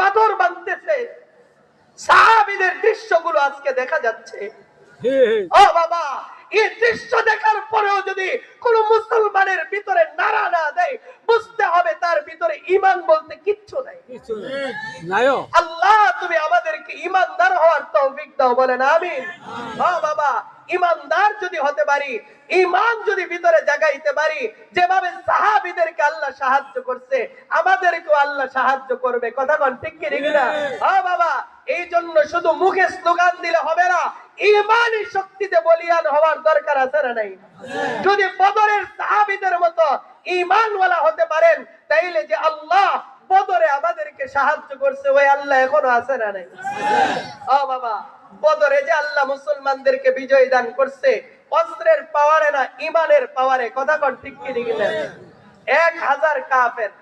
পাথর বাঁধতেছে, সাহাবীদের দৃশ্যগুলো আজকে দেখা যাচ্ছে। ও বাবা, এই দৃশ্য দেখার পরেও যদি কোন মুসলমানের ভিতরে নাড়া না দেয়, বুঝতে হবে তার ভিতরে ঈমান বলতে কিচ্ছু নাই। আল্লাহ তুমি আমাদেরকে ঈমানদার হওয়ার তৌফিক দাও, বলেন আমিন। ও বাবা, ঈমানদার যদি হতে পারি, ঈমান যদি ভিতরে জাগাইতে পারি, যেভাবে সাহাবীদেরকে আল্লাহ সাহায্য করছে, আমাদেরকেও আল্লাহ সাহায্য করবে। কথা কোন ঠিক কি না? ও বাবা, এই জন্য শুধু মুখে স্লোগান দিলে হবে না, ঈমানি শক্তিতে বলিয়ান হওয়ার দরকার আছে না নাই? যদি বদরের সাহাবীদের মতো ঈমানওয়ালা হতে পারেন, তাইলে যে আল্লাহ বদরে আমাদেরকে সাহায্য করছে, ওই আল্লাহ এখনো আছে না নাই? ও বাবা, বদরে যে আল্লাহ মুসলমানদেরকে বিজয় দান করছে, অস্ত্রের পাওয়ারে না, ঈমানের পাওয়ারে। কথা কোন ঠিক কি না? 1000 কাফের